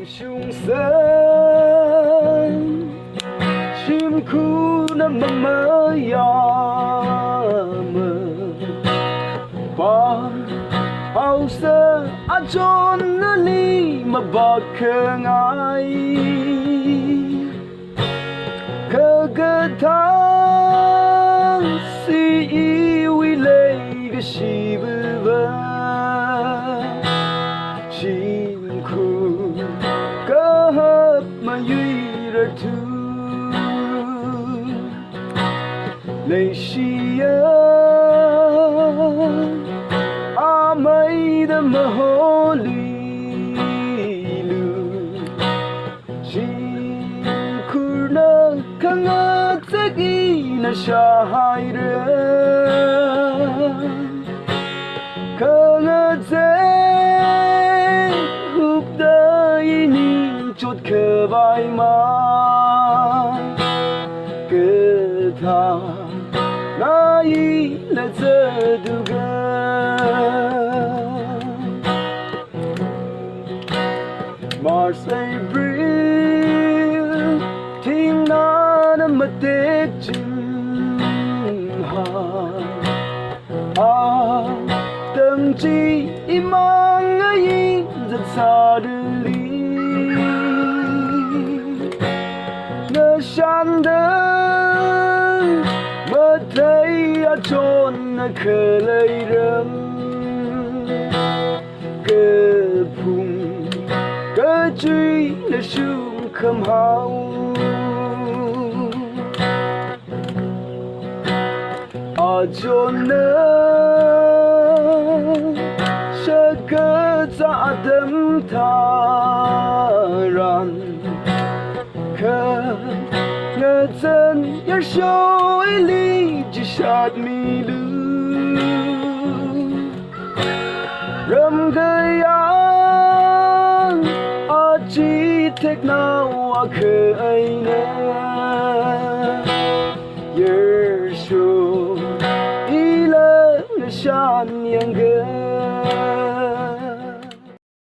凶神，辛苦那么呀么，把好色啊做那里么把可爱，可个他是以为累个西不不。辛苦个嘛遇着土，泪西呀，阿妹的么好里路，辛苦那看我自己那小孩人，看我在。จุดเคบายมาเกิดทางนายและเจอดูกันมาใส่บริลทิ้งน้ำมาเด็กจริงหาตั้งจีอิมังไงจะซาดูลีฉันเดินเมื่อไทยจนเคยเลยเริ่มเกิดพุ่งเกิดจีและชุ่มคำหาวอาจนเนื้อเชื่อเกิดจะเดิมทารัน我怎样手里只下迷路，任何样อาจีเทคโนว่าเคยนะเยอะชูอีเลิศฉันยังเกิน